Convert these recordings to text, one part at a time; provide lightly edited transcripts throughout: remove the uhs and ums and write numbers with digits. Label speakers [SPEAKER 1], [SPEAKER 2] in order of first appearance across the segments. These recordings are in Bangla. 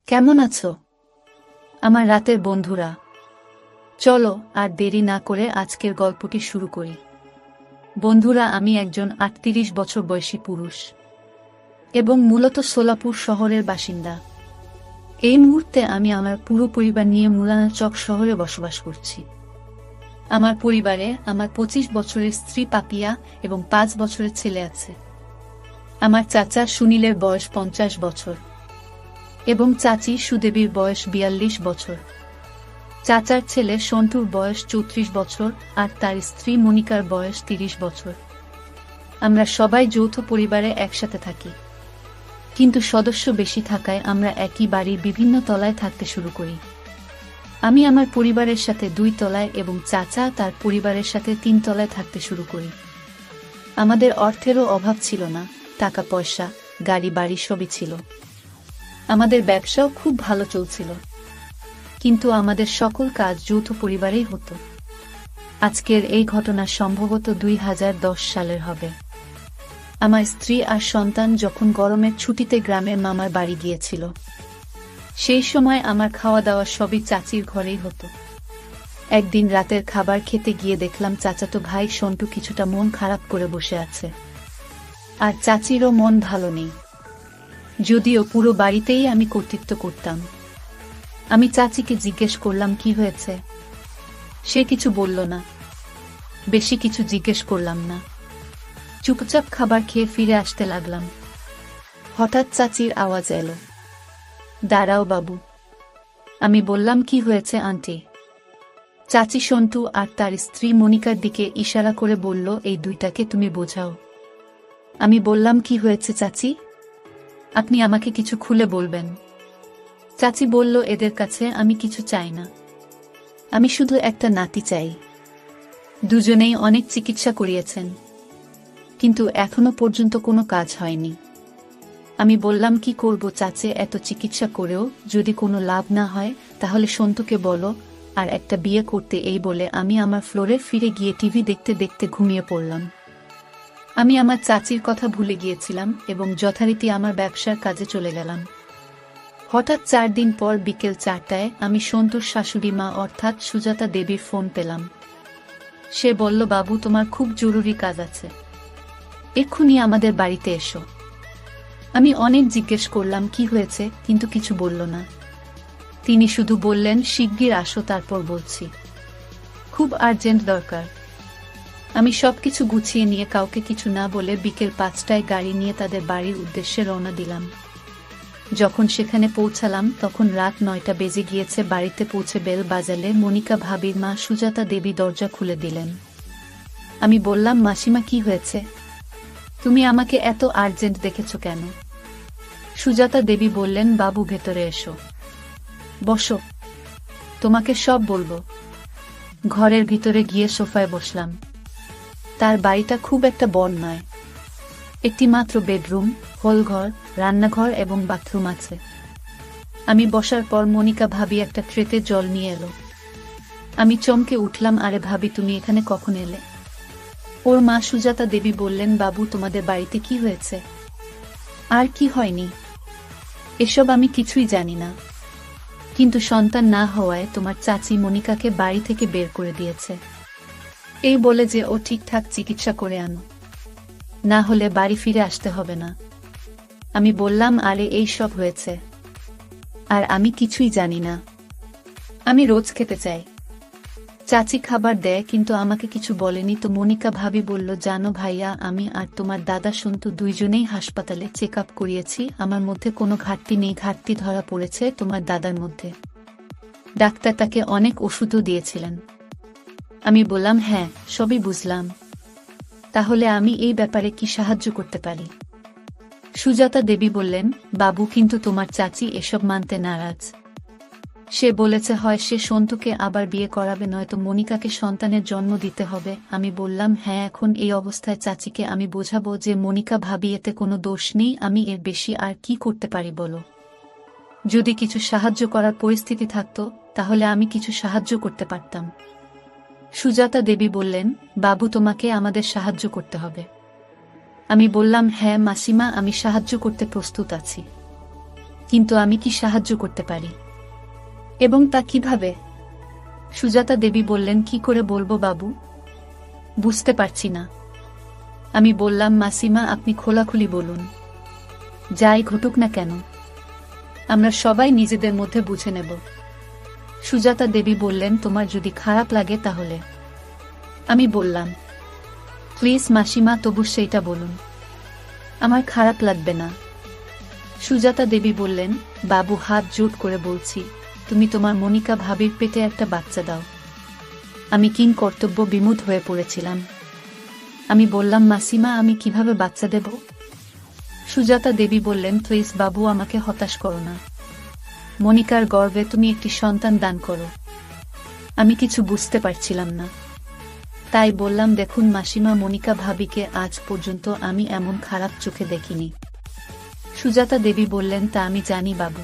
[SPEAKER 1] কেমন আছো আমার রাতের বন্ধুরা? চলো আর দেরি না করে আজকের গল্পটি শুরু করি। বন্ধুরা, আমি একজন ৩৮ বছর বয়সী পুরুষ এবং মূলত সোলাপুর শহরের বাসিন্দা। এই মুহূর্তে আমি আমার পুরো পরিবার নিয়ে মুলানাচক শহরে বসবাস করছি। আমার পরিবারে আমার ২৫ বছরের স্ত্রী পাপিয়া এবং ৫ বছরের ছেলে আছে। আমার চাচা সুনীলের বয়স ৫০ বছর এবং চাচি সুদেবীর বয়স ৪২ বছর। চাচার ছেলে সন্টুর বয়স ৩৪ বছর আর তার স্ত্রী মনিকার বয়স ৩০ বছর। আমরা সবাই যৌথ পরিবারে একসাথে থাকি, কিন্তু সদস্য বেশি থাকায় আমরা একই বাড়ির বিভিন্ন তলায় থাকতে শুরু করি। আমি আমার পরিবারের সাথে ২ তলায় এবং চাচা তার পরিবারের সাথে ৩ তলায় থাকতে শুরু করি। আমাদের অর্থেরও অভাব ছিল না, টাকা পয়সা, গাড়ি বাড়ি সবই ছিল। আমাদের ব্যবসাও খুব ভালো চলছিল, কিন্তু আমাদের সকল কাজ যৌথ পরিবারেই হতো। আজকের এই ঘটনা সম্ভবত ২০১০ সালের হবে। আমার স্ত্রী আর সন্তান যখন গরমের ছুটিতে গ্রামের মামার বাড়ি গিয়েছিল, সেই সময় আমার খাওয়া দাওয়া সবই চাচির ঘরেই হতো। একদিন রাতের খাবার খেতে গিয়ে দেখলাম চাচাতো ভাই সন্টু কিছুটা মন খারাপ করে বসে আছে, আর চাচিরও মন ভালো নেই। যদিও পুরো বাড়িতেই আমি কর্তৃত্ব করতাম। আমি চাচিকে জিজ্ঞেস করলাম কি হয়েছে। সে কিছু বলল না। বেশি কিছু জিজ্ঞেস করলাম না, চুপচাপ খাবার খেয়ে ফিরে আসতে লাগলাম। হঠাৎ চাচির আওয়াজ এলো, দাঁড়াও বাবু। আমি বললাম কি হয়েছে আন্টি? চাচি সন্টু আর তার স্ত্রী মনিকার দিকে ইশারা করে বলল, এই দুইটাকে তুমি বোঝাও। আমি বললাম কি হয়েছে চাচি? আপনি আমাকে কিছু খুলে বলবেন। চাচি বলল, এদের কাছে আমি কিছু চাই না, আমি শুধু একটা নাতি চাই। দুজনেই অনেক চিকিৎসা করিয়েছেন, কিন্তু এখনো পর্যন্ত কোনো কাজ হয়নি। আমি বললাম কি করব চাচি, এত চিকিৎসা করেও যদি কোনো লাভ না হয় তাহলে সন্তুকে বলো আর একটা বিয়ে করতে। এই বলে আমি আমার ফ্লোরে ফিরে গিয়ে টিভি দেখতে দেখতে ঘুমিয়ে পড়লাম। আমি আমার চাচির কথা ভুলে গিয়েছিলাম এবং যথারীতি আমার ব্যবসার কাজে চলে গেলাম। হঠাৎ ৪ দিন পর বিকেল ৪টায় আমি সন্তুর শাশুড়ি মা অর্থাৎ সুজাতা দেবীর ফোন পেলাম। সে বলল, বাবু তোমার খুব জরুরি কাজ আছে, এক্ষুনি আমাদের বাড়িতে এসো। আমি অনেক জিজ্ঞেস করলাম কি হয়েছে, কিন্তু কিছু বলল না। তিনি শুধু বললেন, শিগগির আসো, তারপর বলছি, খুব আর্জেন্ট দরকার। আমি সবকিছু গুছিয়ে নিয়ে কাউকে কিছু না বলে বিকেল ৫টায় গাড়ি নিয়ে তাদের বাড়ির উদ্দেশ্যে রওনা দিলাম। যখন সেখানে পৌঁছালাম তখন রাত ৯টা বেজে গিয়েছে। বাড়িতে পৌঁছে বেল বাজালে মনিকা ভাবির মা সুজাতা দেবী দরজা খুলে দিলেন। আমি বললাম, মাসিমা কি হয়েছে? তুমি আমাকে এত আর্জেন্ট দেখেছ কেন? সুজাতা দেবী বললেন, বাবু ভেতরে এসো, বসো, তোমাকে সব বলবো। ঘরের ভিতরে গিয়ে সোফায় বসলাম। তার বাড়িটা খুব একটা বড় নয়, একটি মাত্র বেডরুম, হলঘর, রান্নাঘর এবং বাথরুম আছে। আমি বসার পর মনিকা ভাবি একটা ট্রেতে জল নিয়ে এলো। আমি চমকে উঠলাম, আরে ভাবি তুমি এখানে কখন এলে? ওর মা সুজাতা দেবী বললেন, বাবু তোমাদের বাড়িতে কি হয়েছে? আর কি হয়নি এসব আমি কিছুই জানি না, কিন্তু সন্তান না হওয়ায় তোমার চাচি মনিকাকে বাড়ি থেকে বের করে দিয়েছে, এই বলে যে ও ঠিকঠাক চিকিৎসা করে আনো, না হলে বাড়ি ফিরে আসতে হবে না। আমি বললাম, আরে এই সব হয়েছে, আর আমি কিছুই জানি না, আমি রোজ খেতে চাই। চাচি খাবার দেয় কিন্তু আমাকে কিছু বলেনি। তো মনিকা ভাবি বলল, জানো ভাইয়া, আমি আর তোমার দাদা সন্তু দুইজনেই হাসপাতালে চেক আপ করিয়েছি, আমার মধ্যে কোনো ঘাটতি নেই। ঘাটতি ধরা পড়েছে তোমার দাদার মধ্যে, ডাক্তার তাকে অনেক ওষুধও দিয়েছিলেন। আমি বললাম, হ্যাঁ সবই বুঝলাম, তাহলে আমি এই ব্যাপারে কি সাহায্য করতে পারি? সুজাতা দেবী বললেন, বাবু কিন্তু তোমার চাচি এসব মানতে নারাজ। সে বলেছে হয় সে সন্তুকে আবার বিয়ে করাবে, নয়তো মনিকাকে সন্তানের জন্ম দিতে হবে। আমি বললাম, হ্যাঁ এখন এই অবস্থায় চাচিকে আমি বোঝাবো যে মনিকা ভাবি এতে কোনো দোষ নেই, আমি এর বেশি আর কি করতে পারি বলো? যদি কিছু সাহায্য করার পরিস্থিতি থাকতো তাহলে আমি কিছু সাহায্য করতে পারতাম। সুজাতা দেবী বললেন, বাবু তোমাকে আমাদের সাহায্য করতে হবে। আমি বললাম, হ্যাঁ মাসিমা, আমি সাহায্য করতে প্রস্তুত আছি। কিন্তু আমি কি সাহায্য করতে পারি? এবং তা কিভাবে? সুজাতা দেবী বললেন, কি করে বলবো বাবু, বুঝতে পারছি না। আমি বললাম, মাসিমা আপনি খোলাখুলি বলুন, যাই ঘটুক না কেন আমরা সবাই নিজেদের মধ্যে বুঝে নেব। সুজাতা দেবী বললেন, তোমার যদি খারাপ লাগে তাহলে। আমি বললাম, প্লিজ মাসিমা তবু সেইটা বলুন, আমার খারাপ লাগবে না। সুজাতা দেবী বললেন, বাবু হাত জোট করে বলছি, তুমি তোমার মনিকা ভাবির পেটে একটা বাচ্চা দাও। আমি কিং কর্তব্য বিমুখ হয়ে পড়েছিলাম। আমি বললাম, মাসিমা আমি কিভাবে বাচ্চা দেব? সুজাতা দেবী বললেন, প্লিজ বাবু আমাকে হতাশ করো না, মনিকার গর্ভে তুমি একটি সন্তান দান করো। আমি কিছু বুঝতে পারছিলাম না, তাই বললাম, দেখুন মাসিমা, মনিকা ভাবিকে আজ পর্যন্ত আমি এমন খারাপ চোখে দেখিনি। সুজাতা দেবী বললেন, তা আমি জানি বাবু,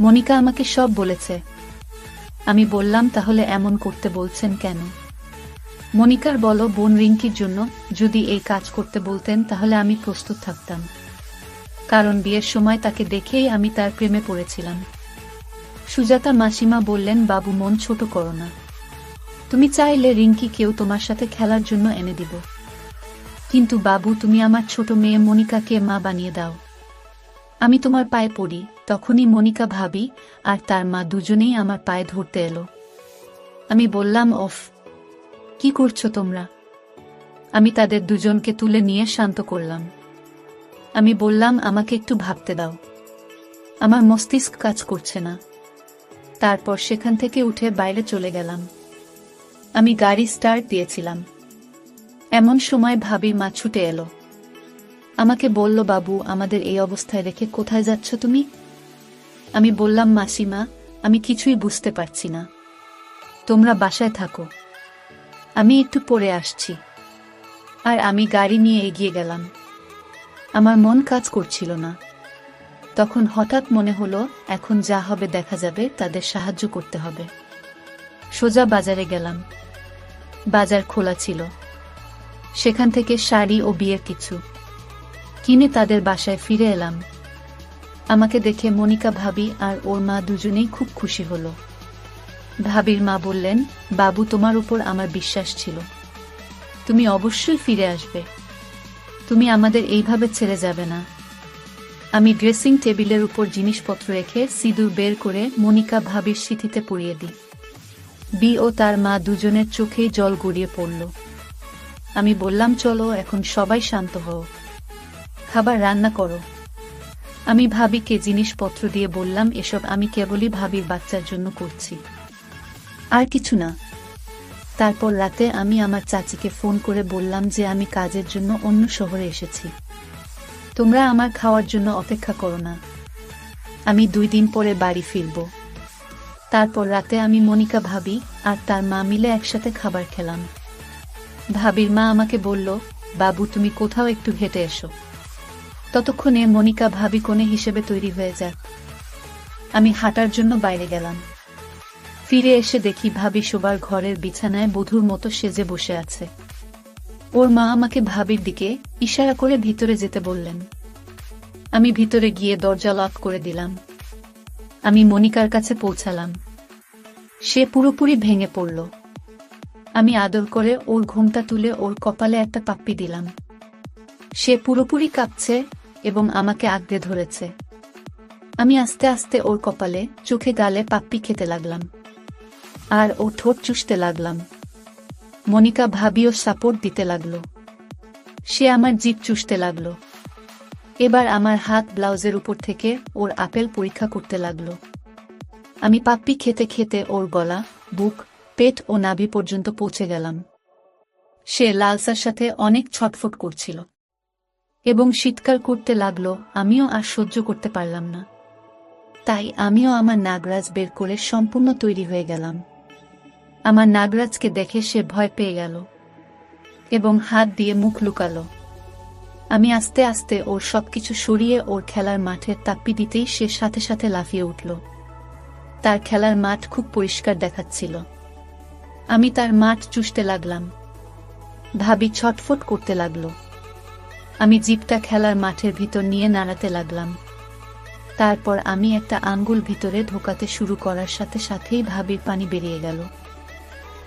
[SPEAKER 1] মনিকা আমাকে সব বলেছে। আমি বললাম, তাহলে এমন করতে বলছেন কেন? মনিকার বলো বোন রিঙ্কির জন্য যদি এই কাজ করতে বলতেন তাহলে আমি প্রস্তুত থাকতাম, কারণ বিয়ের সময় তাকে দেখেই আমি তার প্রেমে পড়েছিলাম। সুজাতা মাসিমা বললেন, বাবু মন ছোট করো না, তুমি চাইলে রিঙ্কি কেউ তোমার সাথে খেলার জন্য এনে দিব, কিন্তু বাবু তুমি আমার ছোট মেয়ে মনিকাকে মা বানিয়ে দাও। আমি তোমার পায়ে পড়ি। তখনই মনিকা ভাবি আর তার মা দুজনেই আমার পায়ে ধরতে এলো। আমি বললাম, অফ, কি করছো তোমরা? আমি তাদের দুজনকে তুলে নিয়ে শান্ত করলাম। আমি বললাম, আমাকে একটু ভাবতে দাও, আমার মস্তিষ্ক কাজ করছে না। তারপর সেখান থেকে উঠে বাইরে চলে গেলাম। আমি গাড়ি স্টার্ট দিয়েছিলাম, এমন সময় ভাবির মা ছুটে এলো। আমাকে বলল, বাবু আমাদের এই অবস্থায় রেখে কোথায় যাচ্ছ তুমি? আমি বললাম, মাসিমা আমি কিছুই বুঝতে পারছি না, তোমরা বাসায় থাকো, আমি একটু পরে আসছি। আর আমি গাড়ি নিয়ে এগিয়ে গেলাম। আমার মন কাজ করছিল না। তখন হঠাৎ মনে হলো, এখন যা হবে দেখা যাবে, তাদের সাহায্য করতে হবে। সোজা বাজারে গেলাম। বাজার খোলা ছিল। সেখান থেকে শাড়ি ও বিয়ের কিছু কিনে তাদের বাসায় ফিরে এলাম। আমাকে দেখে মনিকা ভাবি আর ওর মা দুজনেই খুব খুশি হলো। ভাবির মা বললেন, বাবু তোমার উপর আমার বিশ্বাস ছিল, তুমি অবশ্যই ফিরে আসবে, তুমি আমাদের এইভাবে ছেড়ে যাবে না। আমি ড্রেসিং টেবিলের উপর জিনিসপত্র রেখে সিঁদুর বের করে মনিকা ভাবির সিঁথিতে পরিয়ে দিই। বি ও তার মা দুজনের চোখেই জল গড়িয়ে পড়ল। আমি বললাম, চলো এখন সবাই শান্ত হও, খাবার রান্না করো। আমি ভাবিকে জিনিসপত্র দিয়ে বললাম, এসব আমি কেবলই ভাবির বাচ্চার জন্য করছি, আর কিছু না। তারপর রাতে আমি আমার চাচিকে ফোন করে বললাম যে আমি কাজের জন্য অন্য শহরে এসেছি, তোমরা আমার খাওয়ার জন্য অপেক্ষা করো না, আমি 2 দিন পরে বাড়ি ফিরব। তারপর রাতে আমি মনিকা ভাবি আর তার মা মিলে একসাথে খাবার খেলাম। ভাবির মা আমাকে বলল, বাবু তুমি কোথাও একটু হেঁটে এসো, ততক্ষণে মনিকা ভাবি কোণে হিসেবে তৈরি হয়ে যাক। আমি হাঁটার জন্য বাইরে গেলাম। ফিরে এসে দেখি ভাবি শোবার ঘরের বিছানায় বধূর মতো সেজে বসে আছে। ওর মা আমাকে ভাবির দিকে ইশারা করে ভিতরে যেতে বললেন। আমি ভিতরে গিয়ে দরজা লক করে দিলাম। আমি মনিকার কাছে পৌঁছালাম। সে পুরোপুরি ভেঙে পড়ল। আমি আদর করে ওর ঘোমটা তুলে ওর কপালে একটা পাপ্পি দিলাম। সে পুরোপুরি কাঁপছে এবং আমাকে আঁকড়ে ধরেছে। আমি আস্তে আস্তে ওর কপালে, চোখে, গালে পাপ্পি খেতে লাগলাম আর ও ঠোঁট চুষতে লাগলাম। মনিকা ভাবিও সাপোর্ট দিতে লাগলো। সে আমার জিভ চুষতে লাগলো। এবার আমার হাত ব্লাউজের উপর থেকে ওর আপেল পরীক্ষা করতে লাগলো। আমি পাপ্পি খেতে খেতে ওর গলা, বুক, পেট ও নাভি পর্যন্ত পৌঁছে গেলাম। সে লালসার সাথে অনেক ছটফট করছিল এবং শীতকার করতে লাগলো। আমিও আর সহ্য করতে পারলাম না, তাই আমিও আমার নাগরাজ বের করে সম্পূর্ণ তৈরি হয়ে গেলাম। আমার নাগরাজকে দেখে সে ভয় পেয়ে গেল এবং হাত দিয়ে মুখ লুকালো। আমি আস্তে আস্তে ওর সবকিছু সরিয়ে ওর খেলার মাঠের তাপ্পি দিতেই সে সাথে সাথে লাফিয়ে উঠল। তার খেলার মাঠ খুব পরিষ্কার দেখাচ্ছিল। আমি তার মাঠ চুষতে লাগলাম। ভাবি ছটফট করতে লাগলো। আমি জিপটা খেলার মাঠের ভিতর নিয়ে নাড়াতে লাগলাম। তারপর আমি একটা আঙ্গুল ভিতরে ঢোকাতে শুরু করার সাথে সাথেই ভাবির পানি বেরিয়ে গেল।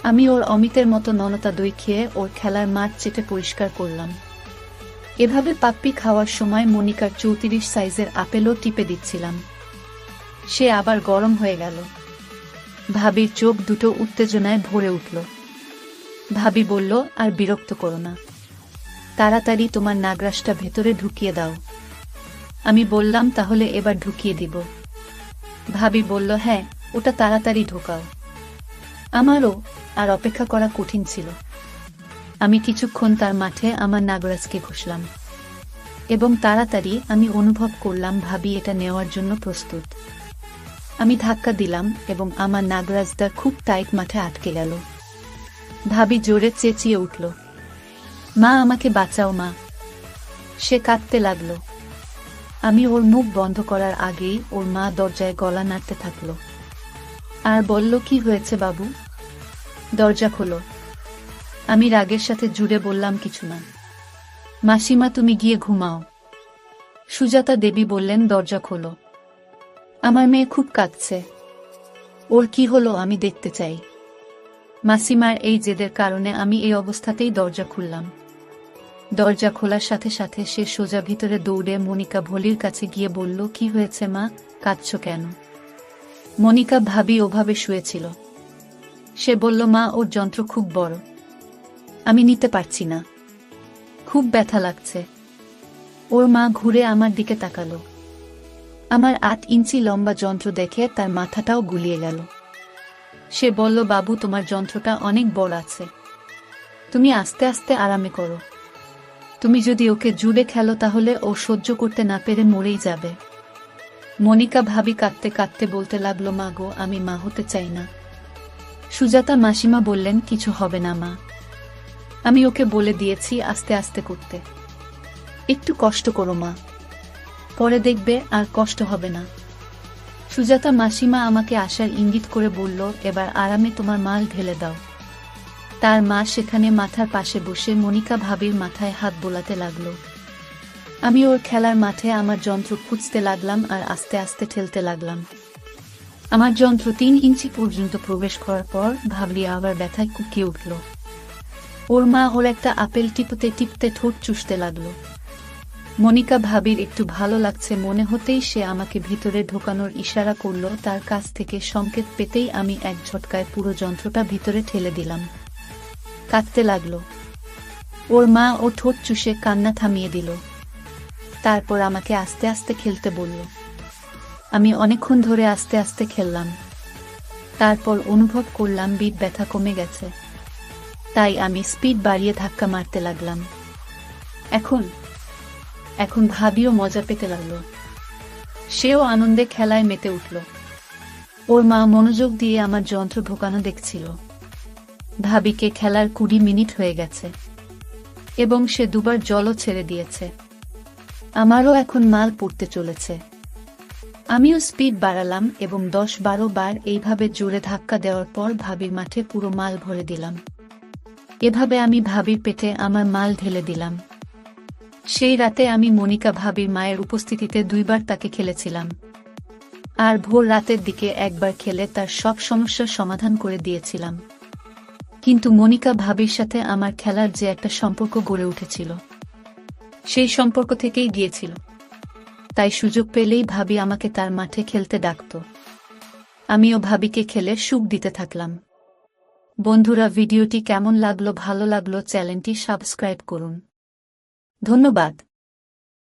[SPEAKER 1] আমি ওর অমিতের মতো ননতা দই খেয়ে ওর খেলার মাঠ চেটে পরিষ্কার করলাম। এভাবে পাপ্পি খাওয়ার সময় মনিকার 34 সাইজের আপেলও টিপে দিচ্ছিলাম। সে আবার গরম হয়ে গেল। ভাবির চোখ দুটো উত্তেজনায় ভরে উঠল। ভাবি বলল, আর বিরক্ত করো না, তাড়াতাড়ি তোমার নাগরাশটা ভেতরে ঢুকিয়ে দাও। আমি বললাম, তাহলে এবার ঢুকিয়ে দিব। ভাবি বলল, হ্যাঁ, ওটা তাড়াতাড়ি ঢোকাও। আমারও আর অপেক্ষা করা কঠিন ছিল। আমি কিছুক্ষণ তার মাঠে আমার নাগরাজকে ঘষলাম এবং তাড়াতাড়ি আমি অনুভব করলাম ভাবি এটা নেওয়ার জন্য প্রস্তুত। আমি ধাক্কা দিলাম এবং আমার নাগরাজদার খুব টাইট মাঠে আটকে গেল। ভাবি জোরে চেঁচিয়ে উঠল, মা, আমাকে বাঁচাও মা। সে কাঁদতে লাগল। আমি ওর মুখ বন্ধ করার আগেই ওর মা দরজায় গলা নাড়তে থাকল আর বলল, কি হয়েছে বাবু, দরজা খোলো। আমি রাগের সাথে জুড়ে বললাম, কিছু না মাসিমা, তুমি গিয়ে ঘুমাও। সুজাতা দেবী বললেন, দরজা খোলো, আমার মেয়ে খুব কাঁদছে, ওর কি হলো আমি দেখতে চাই। মাসিমার এই জেদের কারণে আমি এই অবস্থাতেই দরজা খুললাম। দরজা খোলার সাথে সাথে সে সোজা ভিতরে দৌড়ে মনিকা ভলির কাছে গিয়ে বলল, কি হয়েছে মা, কাঁদছ কেন? মনিকা ভাবি ওভাবে শুয়েছিল। সে বলল, মা, ওর যন্ত্র খুব বড়, আমি নিতে পারছি না, খুব ব্যথা লাগছে। ওর মা ঘুরে আমার দিকে তাকালো। আমার 8 ইঞ্চি লম্বা যন্ত্র দেখে তার মাথাটাও গুলিয়ে গেল। সে বলল, বাবু, তোমার যন্ত্রটা অনেক বড় আছে, তুমি আস্তে আস্তে আরামে করো। তুমি যদি ওকে জুড়ে খেলো তাহলে ও সহ্য করতে না পেরে মরেই যাবে। মনিকা ভাবি কাঁদতে কাঁদতে বলতে লাগলো, মা গো, আমি মা হতে চাই না। সুজাতা মাসিমা বললেন, কিছু হবে না মা, আমি ওকে বলে দিয়েছি আস্তে আস্তে করতে, একটু কষ্ট করো মা, পরে দেখবে আর কষ্ট হবে না। সুজাতা মাসিমা আমাকে আসার ইঙ্গিত করে বলল, এবার আরামে তোমার মাল ঢেলে দাও। তার মা সেখানে মাথার পাশে বসে মনিকা ভাবির মাথায় হাত বোলাতে লাগলো। আমি ওর খেলার মাঠে আমার যন্ত্র খুঁজতে লাগলাম আর আস্তে আস্তে ঠেলতে লাগলাম। আমার যন্ত্র 3 ইঞ্চি পর্যন্ত প্রবেশ করার পর ভাবলি আবার ব্যথায় কুকিয়ে উঠল। ওর মা ওর একটা আপেল টিপতে টিপতে ঠোঁট চুষতে লাগলো। মনিকা ভাবির একটু ভালো লাগছে মনে হতেই সে আমাকে ভিতরে ঢোকানোর ইশারা করল। তার কাছ থেকে সংকেত পেতেই আমি এক ঝটকায় পুরো যন্ত্রটা ভিতরে ঠেলে দিলাম। কাঁদতে লাগলো। ওর মা ও ঠোঁট চুষে কান্না থামিয়ে দিল। তারপর আমাকে আস্তে আস্তে খেলতে বলল। আমি অনেকক্ষণ ধরে আস্তে আস্তে খেললাম। তারপর অনুভব করলাম ব্যথা কমে গেছে, তাই আমি স্পিড বাড়িয়ে ধাক্কা মারতে লাগলাম। এখন ভাবিও মজা পেতে লাগলো। সেও আনন্দে খেলায় মেতে উঠল। ওর মা মনোযোগ দিয়ে আমার যন্ত্র ঢোকানো দেখছিল। ভাবিকে খেলার 20 মিনিট হয়ে গেছে এবং সে 2বার জলও ছেড়ে দিয়েছে। আমারও এখন মাল পড়তে চলেছে। আমিও স্পিড বাড়ালাম এবং 10-12 বার এইভাবে জোরে ধাক্কা দেওয়ার পর ভাবির মাঠে পুরো মাল ভরে দিলাম। এভাবে আমি ভাবির পেটে আমার মাল ঢেলে দিলাম। সেই রাতে আমি মনিকা ভাবির মায়ের উপস্থিতিতে 2বার তাকে খেলেছিলাম আর ভোর রাতের দিকে একবার খেলে তার সব সমস্যার সমাধান করে দিয়েছিলাম। কিন্তু মনিকা ভাবির সাথে আমার খেলার যে একটা সম্পর্ক গড়ে উঠেছিল, সেই সম্পর্ক থেকেই গিয়েছিল। তাই সুযোগ পেলেই ভাবি আমাকে তার মাঠে খেলতে ডাকত। আমিও ভাবিকে খেলে সুখ দিতে থাকলাম। বন্ধুরা, ভিডিওটি কেমন লাগলো? ভালো লাগলো চ্যানেলটি সাবস্ক্রাইব করুন। ধন্যবাদ।